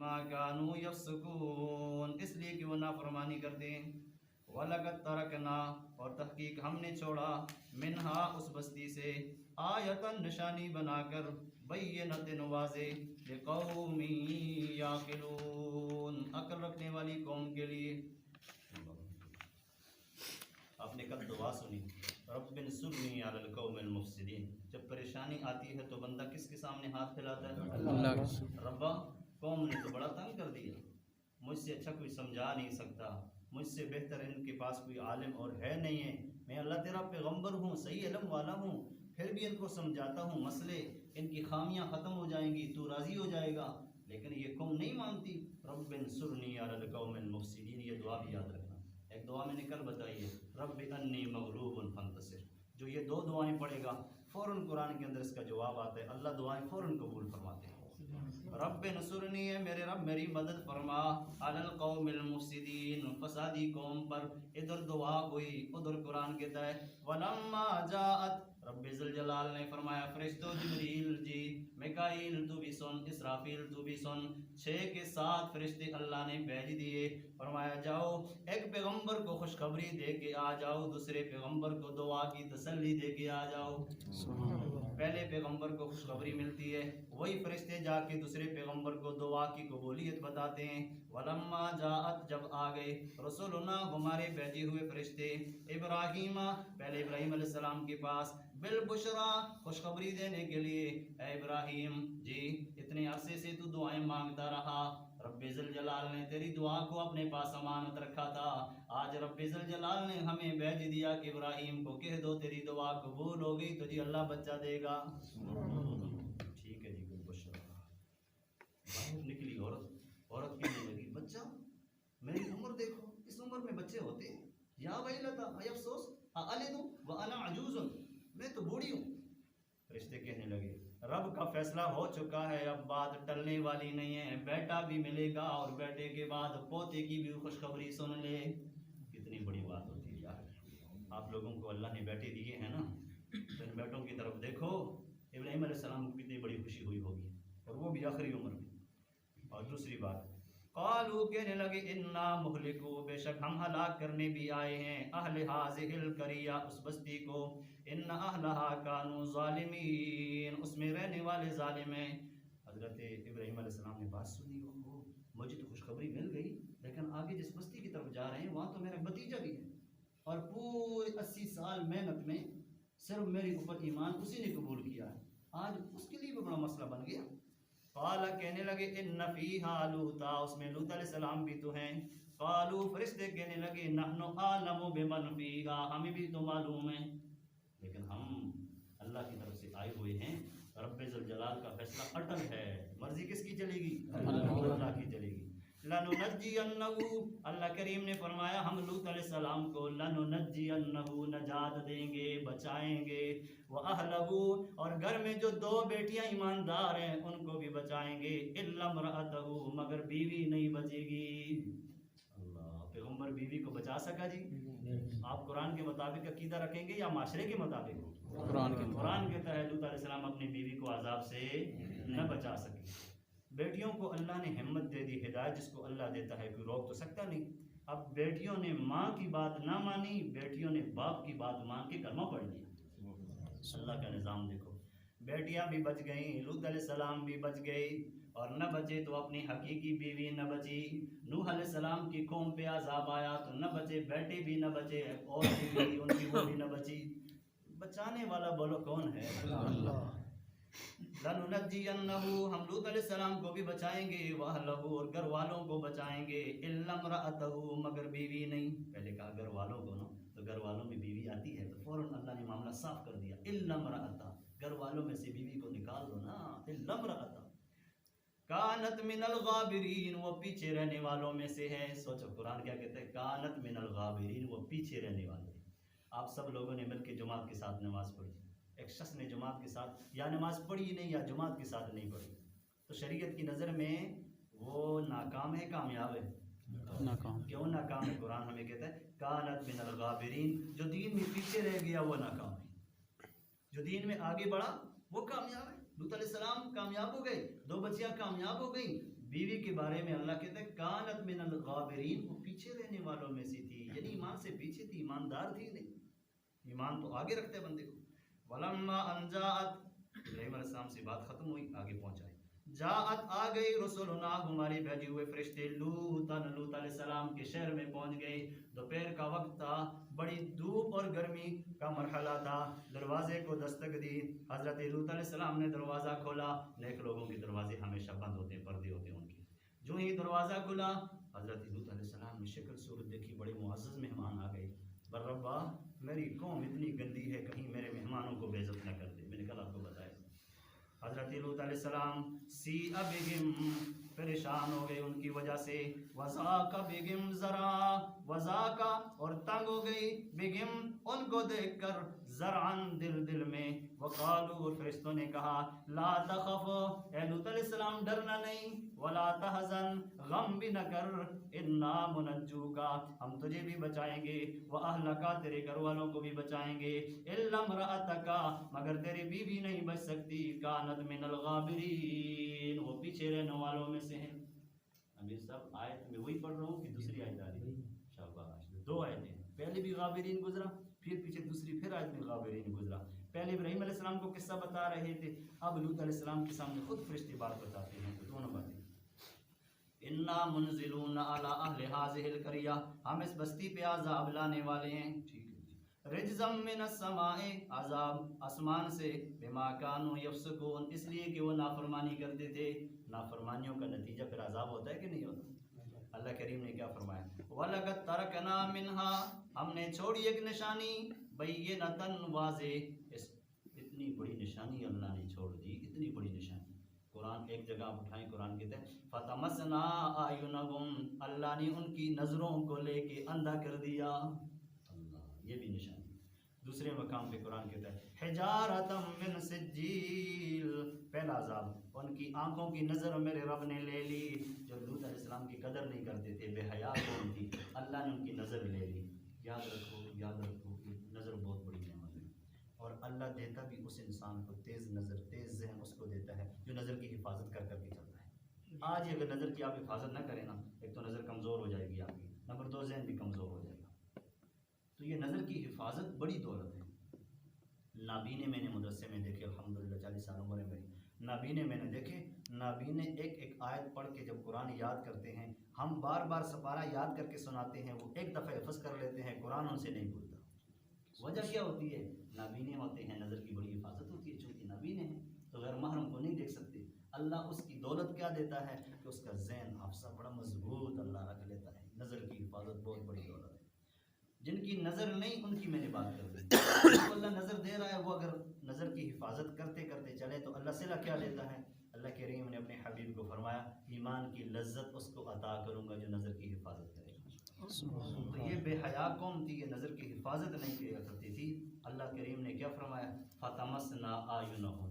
ما كانوا يفسقون، اس لیے کہ وہ نافرمانی کرتے ہیں۔ وَلَقَدْ تَرَكْنَا، اور تحقیق ہم نے چھوڑا، منہا اس بستی سے، آیتاً نشانی بنا کر، بینۃ واضح، لقوم یعقلون، عقل رکھنے والی قوم کے لیے۔ آپ نے کل دعا سنی، رب انصرنی علی القوم المفسدین۔ جب پریشانی آتی ہے تو بندہ کس کے سامنے ہاتھ پھیلاتا ہے؟ اللہ کے۔ ربا قوم نے تو بڑا تنگ کر دیا، مجھ سے اچھا کوئی سمجھا نہیں سکتا، مجھ سے بہتر ان کے پاس کوئی عالم اور ہے نہیں ہے، میں اللہ تیرا پیغمبر ہوں، صحیح علم والا ہوں، پھر بھی ان کو سمجھاتا ہوں مسئلے، ان کی خامیاں ختم ہو جائیں گی، تو راضی ہو جائے گا، لیکن یہ قوم نہیں مانتی۔ رب انصرنی علی القوم المفسدین، یہ دعا بھی یاد رکھنا۔ ایک دعا میں نے کل بتائی ہے، رب انی مغلوب فانتصر۔ جو یہ دو دعائیں پڑھے گا فوراً قرآن کے اندر اس کا جواب آتا ہے، اللہ دعائیں فوراً قبول فرماتے ہیں۔ رب نصرنی، ہے میرے رب میری مدد فرما، علی القوم المفسدین، فسادی قوم پر۔ ادھر دعا ہوئی، ادھر قرآن کہتا ہے ولما جاءت، رب ذوالجلال نے فرمایا فرشتو جبریل جی، میکائیل تو بھی سن، اسرافیل تو بھی سن، 6 کے 7 فرشتے اللہ نے بھیج دیے، فرمایا جاؤ ایک پیغمبر کو خوشخبری دے کے آ جاؤ، دوسرے پیغمبر کو دعا کی تسلی دے کے آ جاؤ۔ پہلے پیغمبر کو خوشخبری ملتی ہے، وہی فرشتے جا کے دوسرے پیغمبر کو دعا کی قبولیت بتاتے ہیں۔ ولما جاءت، جب آ گئے، رسولنا، ہمارے بھیجے ہوئے فرشتے، ابراہیم، پہلے ابراہیم علیہ السلام کے پاس، بالبشرا، خوشخبری دینے کے لیے، اے ابراہیم جی اتنے عرصے سے تو دعائیں مانگتا رہا، رب ذوالجلال نے تیری دعا کو اپنے پاس امانت رکھا تھا، آج رب ذوالجلال نے ہمیں بھیج دیا کہ ابراہیم کو کہہ دو تیری دعا قبول ہو گئی تو جی اللہ بچہ دے گا۔ ٹھیک ہے جی، بالبشرا۔ باہر نکلی عورت کہنے لگی بچہ، میری عمر دیکھو، اس عمر میں بچے ہوتے ہیں، یا ویلتا، اے افسوس، اَأَلِدُ وَأَنَا عَجُوزٌ، میں تو بوڑھی ہوں۔ فرشتے کہنے لگے رب کا فیصلہ ہو چکا ہے، اب بات ٹلنے والی نہیں ہے، بیٹا بھی ملے گا اور بیٹے کے بعد پوتے کی بھی خوشخبری سن لے۔ کتنی بڑی بات ہوتی ہے یار، آپ لوگوں کو اللہ نے بیٹے دیے ہیں نا، تو ان بیٹوں کی طرف دیکھو، ابراہیم علیہ السلام کو کتنی بڑی خوشی ہوئی ہوگی، اور وہ بھی آخری عمر میں۔ اور دوسری بات، قالو، کہنے لگے انا مہلکو، بے شک ہم ہلاک کرنے بھی آئے ہیں، اہل ہذہ القریہ، اس بستی کو، ان اہلہا کانوا ظالمین، اس میں رہنے والے ظالم ہیں۔ حضرت ابراہیم علیہ السلام نے بات سنی، مجھے تو خوشخبری مل گئی، لیکن آگے جس بستی کی طرف جا رہے ہیں وہاں تو میرا بھتیجا بھی ہے، اور پورے 80 سال محنت میں صرف میرے اوپر ایمان اسی نے قبول کیا ہے، آج اس کے لیے بھی بڑا مسئلہ بن گیا۔ قال، کہنے لگے ان فیہا لوطا، اس میں لوط علیہ السلام بھی تو ہیں۔ قالو، فرشتے کہنے لگے نحن اعلم بمن فیہا، ہمیں بھی تو معلوم ہے، لیکن ہم اللہ کی طرف سے آئے ہوئے ہیں، رب ذوالجلال کا فیصلہ اٹل ہے، مرضی کس کی چلے گی؟ اللہ کی چلے گی۔ لننجینہ، اللہ کریم نے فرمایا ہم لوط علیہ السلام کو لننجینہ، نجات دیں گے، بچائیں گے، وَأَهْلَهُ، اور گھر میں جو 2 بیٹیاں ایماندار ہیں ان کو بھی بچائیں گے، إِلَّا امْرَأَتَهُ، مگر بیوی نہیں بچے گی۔ اللہ، پیغمبر بیوی کو بچا سکا جی؟ آپ قرآن کے مطابق عقیدہ رکھیں گے یا معاشرے کے مطابق؟ قرآن کہتا ہے لوط علیہ السلام اپنی بیوی کو عذاب سے نہ بچا سکے۔ بیٹیوں کو اللہ نے ہمت دے دی، ہدایت جس کو اللہ دیتا ہے کوئی روک تو سکتا نہیں۔ اب بیٹیوں نے ماں کی بات نہ مانی، بیٹیوں نے باپ کی بات مان کے کلمہ پڑھ لیا۔ اللہ کا نظام دیکھو، بیٹیاں بھی بچ گئیں، لوط علیہ السلام بھی بچ گئی، اور نہ بچے تو اپنی حقیقی بیوی نہ بچی، نوح علیہ السلام کی قوم پہ عذاب آیا تو نہ بچے، بیٹے بھی نہ بچے، اور بھی ان کی وہ بھی نہ بچی۔ بچانے والا بولو کون ہے؟ اللہ۔ لننجینہ، ہم لوط علیہ السلام کو بھی بچائیں گے، وَأَهْلَهُ، اور گھر والوں کو بچائیں گے، إِلَّا امْرَأَتَهُ، مگر بیوی نہیں۔ پہلے کہا گھر والوں کو نا، تو گھر والوں میں بیوی آتی ہے تو فوراً اللہ نے معاملہ صاف کر دیا، إِلَّا امْرَأَتَهُ، گھر والوں میں سے بیوی کو نکال دو نا، إِلَّا امْرَأَتَهُ کانت من الغابرین، وہ پیچھے رہنے والوں میں سے ہے۔ سوچو قرآن کیا کہتا ہے، کانت من الغابرین، وہ پیچھے رہنے والے ہیں۔ آپ سب لوگوں نے مل کے جماعت کے ساتھ نماز پڑھی، ایک شخص نے جماعت کے ساتھ یا نماز پڑھی نہیں یا جماعت کے ساتھ نہیں پڑھی، تو شریعت کی نظر میں وہ ناکام ہے کامیاب ہے؟ ناکام۔ کیوں ناکام ہے؟ قرآن ہمیں کہتا ہے کانت من الغابرین، جو دین میں پیچھے رہ گیا وہ ناکام ہے، جو دین میں آگے بڑھا وہ کامیاب ہے۔ لوط علیہ السلام کامیاب ہو گئے، 2 بچیاں کامیاب ہو گئیں، بیوی کے بارے میں اللہ کہتا ہے کانت من الغابرین، وہ پیچھے رہنے والوں میں سے تھی، یعنی ایمان سے پیچھے تھی، ایماندار تھی نہیں، ایمان تو آگے رکھتے بندے کو. ولما ان جاءت، ابراہیم علیہ السلام سے بات ختم ہوئی، آگے پہنچائے. جاءت، آ گئی، رسولنا، ہمارے بھیجے ہوئے فرشتے، لوط علیہ السلام کے شہر میں پہنچ گئے. دوپہر کا وقت تھا، بڑی دھوپ اور گرمی کا مرحلہ تھا. دروازے کو دستک دی، حضرت لوط علیہ السلام نے دروازہ کھولا. نیک لوگوں کے دروازے ہمیشہ بند ہوتے ہیں، پردے ہوتے ہیں ان کے. جو ہی دروازہ کھلا، حضرت لوط علیہ السلام نے شکل صورت دیکھی، بڑے معزز مہمان آ گئے. پر ربا میری قوم اتنی گندی ہے، کہیں میرے مہمانوں کو بے عزت نہ کر دے. میں نے کل آپ کو بتایا. حضرت لوط علیہ السلام بہم، پریشان ہو گئے ان کی وجہ سے. وذاق بہم ذرا، وذاق، اور تنگ ہو گئی، بہم ان کو دیکھ کر، ذرعن دل میں. وقالوا، فرشتوں نے کہا، لا تخف، اے لوط علیہ السلام ڈرنا نہیں، ولا تحزن، غم بھی نہ کر، انا منجوکا، ہم تجھے بھی بچائیں گے، واہلکا، تیرے گھر والوں کو بھی بچائیں گے، الا امرأتکا، مگر تیری بیوی نہیں بچ سکتی، کانت من الغابرین، وہ پیچھے رہنے والوں میں سے ہیں. ابھی سب آیت میں وہی پڑھ رہا ہوں کہ دوسری آیت آ رہی ہے؟ شاباش، دو آیتیں، پہلے بھی غابرین گزرا، پھر پیچھے دوسری پھر آیت میں غابرین گزرا. پہلے ابراہیم علیہ السلام کو قصہ بتا رہے تھے، اب لوط علیہ السلام کے سامنے خود فرشتے بات بتاتے ہیں. تو دونوں باتیں، انا منزلون علی اہل ہذہ القریہ، ہم اس بستی پہ عذاب لانے والے ہیں. ٹھیک ہے. رجزم من السماء، عذاب آسمان سے، بما کانوا یفسقون، اس لیے کہ وہ نافرمانی کرتے تھے. نافرمانیوں کا نتیجہ پھر عذاب ہوتا ہے کہ نہیں ہوتا؟ اللہ کریم نے کیا فرمایا؟ وَلَقَدْ تَرَكْنَا مِنْهَا، ہم نے چھوڑی ایک نشانی، بَيِّنَةً، واضح. اتنی بڑی نشانی اللہ نے چھوڑ دی، اتنی بڑی نشانی. قرآن ایک جگہ آپ اٹھائیں، قرآن کہتے ہیں فَتَمَسْنَا أَعْيُنَهُمْ، اللہ نے ان کی نظروں کو لے کے اندھا کر دیا. اللہ، یہ بھی نشانی. دوسرے مقام پہ قرآن کہتا ہے حجارۃ من سجیل، پہلا عذاب، ان کی آنکھوں کی نظر میرے رب نے لے لی. جو لوط علیہ السلام کی قدر نہیں کرتے تھے، بے حیا قوم تھی، اللہ نے ان کی نظر لے لی. یاد رکھو، یاد رکھو کہ نظر بہت بڑی نعمت ہے، اور اللہ دیتا بھی اس انسان کو تیز نظر، تیز ذہن اس کو دیتا ہے جو نظر کی حفاظت کر کر کے چلتا ہے. آج ہی اگر نظر کی آپ حفاظت نہ کریں نا، ایک تو نظر کمزور ہو جائے گی آپ کی، نمبر 2 ذہن بھی کمزور ہو جائے گا. تو یہ نظر کی حفاظت بڑی دولت ہے. نابینے میں نے مدرسے میں دیکھے، الحمدللہ 40 سال عمر ہے میری، نابینے میں نے دیکھے. نابینے ایک ایک آیت پڑھ کے جب قرآن یاد کرتے ہیں، ہم بار بار سپارہ یاد کر کے سناتے ہیں، وہ ایک دفعہ حفظ کر لیتے ہیں، قرآن ان سے نہیں بھولتا. وجہ کیا ہوتی ہے؟ نابینے ہوتے ہیں، نظر کی بڑی حفاظت ہوتی ہے. چونکہ نابینے ہیں تو غیر محرم کو نہیں دیکھ سکتے. اللہ اس کی دولت کیا دیتا ہے کہ اس کا ذہن حافظہ بڑا مضبوط اللہ رکھ لیتا ہے. نظر کی حفاظت بہت بڑی دولت ہے. جن کی نظر نہیں ان کی میں نے بات کر دی. اللہ نظر دے رہا ہے، وہ اگر نظر کی حفاظت کرتے کرتے چلے تو اللہ صلہ کیا دیتا ہے؟ اللہ کریم نے اپنے حبیب کو فرمایا ایمان کی لذت اس کو عطا کروں گا جو نظر کی حفاظت کرے گا. تو یہ بے حیا قوم تھی، یہ نظر کی حفاظت نہیں کیا کرتی تھی. اللہ کریم نے کیا فرمایا؟ فَتَمَسْنَا أَعْيُنَهُمْ،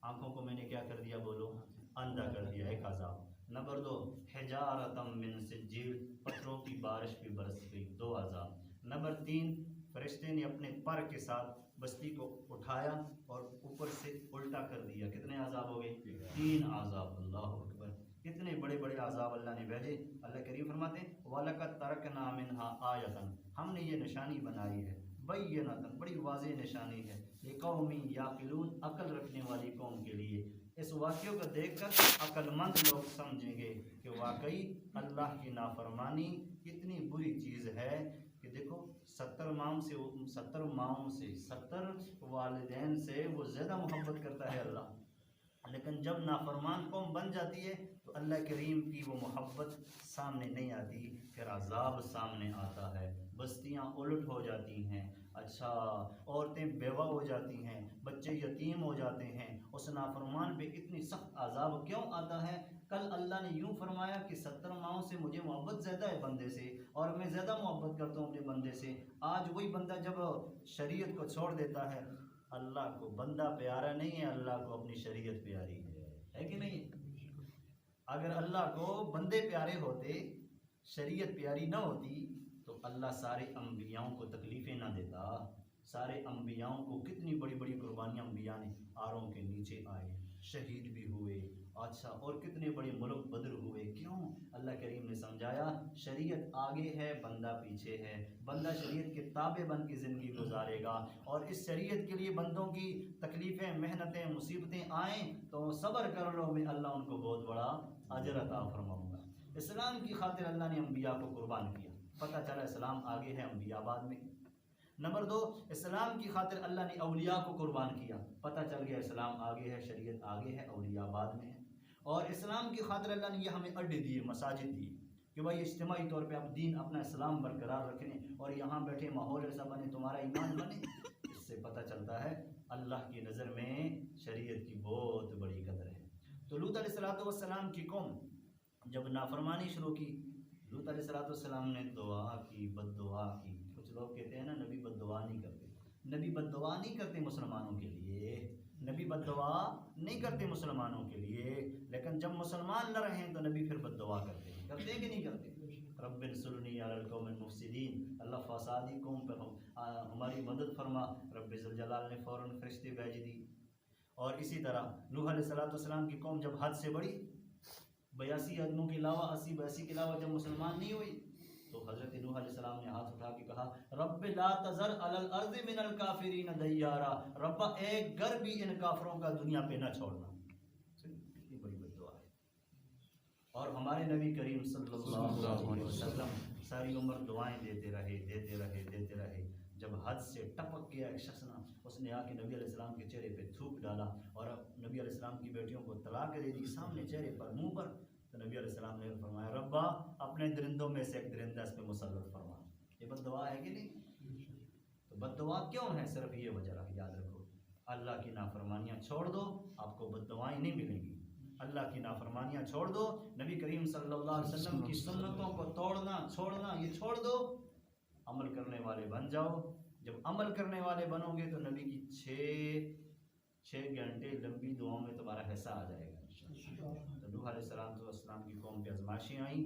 آنکھوں کو میں نے کیا کر دیا؟ بولو، اندھا کر دیا. ایک عذاب. نمبر 2 حجارۃ من سجیل، پتھروں کی بارش بھی برس گئی. 2 عذاب. نمبر 3 فرشتے نے اپنے پر کے ساتھ بستی کو اٹھایا اور اوپر سے الٹا کر دیا. کتنے عذاب ہو گئے؟ 3 عذاب. اللہ اکبر، کتنے بڑے بڑے عذاب اللہ نے بھیجے. اللہ کریم فرماتے ہیں وَلَقَدْ تَرَكْنَا مِنْهَا آیَةً، ہم نے یہ نشانی بنائی ہے، بَيِّنَةً، بڑی واضح نشانی ہے، لِقَوْمٍ یعقلون، عقل رکھنے والی قوم کے لیے. اس واقعے کو دیکھ کر عقل مند لوگ سمجھیں گے کہ واقعی اللہ کی نافرمانی کتنی بری چیز ہے. کہ دیکھو 70 ماؤں سے 70 والدین سے وہ زیادہ محبت کرتا ہے اللہ، لیکن جب نافرمان قوم بن جاتی ہے تو اللہ کریم کی وہ محبت سامنے نہیں آتی، پھر عذاب سامنے آتا ہے. بستیاں الٹ ہو جاتی ہیں، اچھا عورتیں بیوہ ہو جاتی ہیں، بچے یتیم ہو جاتے ہیں. اس نافرمان پہ اتنی سخت عذاب کیوں آتا ہے؟ کل اللہ نے یوں فرمایا کہ 70 ماؤں سے مجھے محبت زیادہ ہے بندے سے، اور میں زیادہ محبت کرتا ہوں اپنے بندے سے. آج وہی بندہ جب شریعت کو چھوڑ دیتا ہے، اللہ کو بندہ پیارا نہیں ہے، اللہ کو اپنی شریعت پیاری ہے کہ نہیں؟ اگر اللہ کو بندے پیارے ہوتے، شریعت پیاری نہ ہوتی تو اللہ سارے انبیاؤں کو تکلیفیں نہ دیتا. سارے انبیاؤں کو کتنی بڑی بڑی قربانیاں انبیاء نے، آروں کے نیچے آئے، شہید بھی ہوئے، اچھا اور کتنے بڑے ملک بدر ہوئے، کیوں؟ اللہ کریم نے سمجھایا شریعت آگے ہے بندہ پیچھے ہے، بندہ شریعت کے تابع بن کی زندگی گزارے گا، اور اس شریعت کے لیے بندوں کی تکلیفیں محنتیں مصیبتیں آئیں تو صبر کر لو، میں اللہ ان کو بہت بڑا اجر عطا فرماؤں گا۔ اسلام کی خاطر اللہ نے انبیاء کو قربان کیا، پتہ چلا اسلام آگے ہے انبیاء بعد میں۔ نمبر 2، اسلام کی خاطر اللہ نے اولیاء کو قربان کیا، پتہ چل گیا اسلام آگے ہے، شریعت آگے ہے، اولیاء بعد میں ہے۔ اور اسلام کی خاطر اللہ نے یہ ہمیں اڈے دیے، مساجد دیے کہ بھائی اجتماعی طور پہ آپ دین اپنا اسلام برقرار رکھیں، اور یہاں بیٹھے ماحول ایسا بنے تمہارا ایمان بنے۔ اس سے پتہ چلتا ہے اللہ کی نظر میں شریعت کی بہت بڑی قدر ہے۔ تو لوط علیہ السلام کی قوم جب نافرمانی شروع کی، لوط علیہ السلام نے دعا کی، بد دعا کی۔ کچھ لوگ کہتے ہیں نا نبی بد دعا نہیں کرتے، نبی بد دعا نہیں کرتے مسلمانوں کے لیے، نبی بد دعا نہیں کرتے مسلمانوں کے لیے، لیکن جب مسلمان نہ رہیں تو نبی پھر بد دعا کرتے ہیں کہ نہیں کرتے؟ رب انصرنی علی القوم المفسدین، اللہ فسادی قوم پہ ہماری مدد فرما، رب ذوالجلال نے فوراً فرشتے بھیج دی۔ اور اسی طرح نوح علیہ السلام کی قوم جب حد سے بڑھی، 82 آدموں کے علاوہ 80 کے علاوہ جب مسلمان نہیں ہوئی، تو حضرت نوح علیہ السلام نے ہاتھ اٹھا کے کہا رب لا تذر علی الارض من الکافرین دیارا، رب ایک گھر بھی ان کافروں کا دنیا پہ نہ چھوڑنا۔ کتنی بڑی بد دعا ہے۔ اور ہمارے نبی کریم صلی اللہ علیہ وسلم ساری عمر دعائیں دیتے رہے، جب حد سے ٹپک گیا ایک شخص نا، اس نے آ کے نبی علیہ السلام کے چہرے پہ تھوک ڈالا اور نبی علیہ السلام کی بیٹیوں کو طلاق دے دی سامنے چہرے پر، منہ پر۔ تو نبی علیہ السلام نے فرمایا ربا اپنے درندوں میں سے ایک درندہ اس پہ مسلط فرما۔ یہ بد دعا ہے کہ نہیں؟ تو بد دعا کیوں ہے؟ صرف یہ وجہ یاد رکھو، اللہ کی نافرمانیاں چھوڑ دو، آپ کو بد دعائیں نہیں ملیں گی۔ اللہ کی نافرمانیاں چھوڑ دو، نبی کریم صلی اللہ علیہ وسلم کی سنتوں کو توڑنا چھوڑنا یہ چھوڑ دو، عمل کرنے والے بن جاؤ۔ جب عمل کرنے والے بنو گے تو نبی کی 6 گھنٹے لمبی دعاؤں میں تمہارا حصہ آ جائے گا۔ تو نوح علیہ السلام کی قوم پہ آزمائشیں آئیں،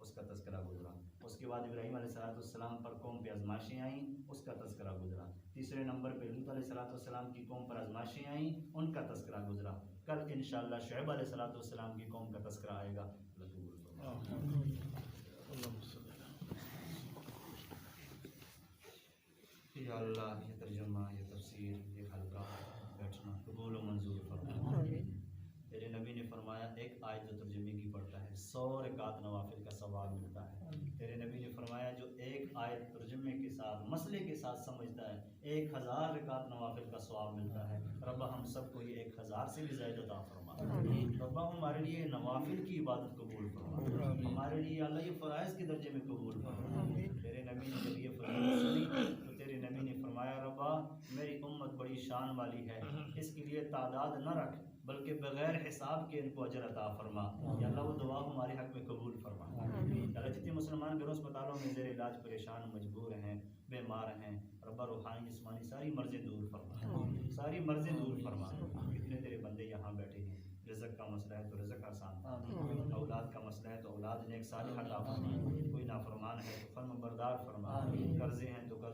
اس کا تذکرہ گزرا۔ اس کے بعد ابراہیم علیہ السلام پر قوم پہ آزمائشیں آئیں، اس کا تذکرہ گزرا۔ تیسرے نمبر پہ لوط علیہ السلام کی قوم پر آزمائشیں آئیں، ان کا تذکرہ گزرا۔ کل انشاءاللہ شعیب علیہ السلام کی قوم کا تذکرہ آئے گا۔ یا اللہ یہ ترجمہ، یہ تفسیر، یہ حلقہ بیٹھنا قبول و منظور فرما۔ تیرے نبی نے فرمایا ایک آیت جو ترجمے کی پڑھتا ہے 100 رکعت نوافل کا ثواب ملتا ہے۔ تیرے نبی نے فرمایا جو ایک آیت ترجمے کے ساتھ مسئلے کے ساتھ سمجھتا ہے 1000 رکعت نوافل کا ثواب ملتا ہے۔ رب ہم سب کو یہ 1000 سے بھی زیادہ عطا فرما۔ رب ہمارے لیے نوافل کی عبادت قبول فرما، ہمارے لیے اللہ یہ فرائض کے درجے میں قبول فرما۔ تیرے نبی نے جب یہ فرمایا سنی تو تیرے نبی نے فرمایا ربا میری امت بڑی شان والی ہے، اس کے لیے تعداد نہ رکھ بلکہ بغیر حساب کے ان کو اجر عطا فرما۔ یا اللہ وہ دعا ہمارے حق میں قبول فرما۔ اللہ جتنے مسلمان گھروں اسپتالوں میں زیر علاج پریشان مجبور ہیں، بیمار ہیں، ربا روحانی جسمانی ساری مرضیں دور فرما، ساری مرضیں دور فرما۔ کتنے تیرے بندے یہاں بیٹھے ہیں، رزق کا مسئلہ ہے تو رزق آسان فرما، اولاد کا مسئلہ ہے تو اولاد نیک صالح عطا فرما، کوئی نافرمان ہے تو فرما بردار فرما، قرضے ہیں تو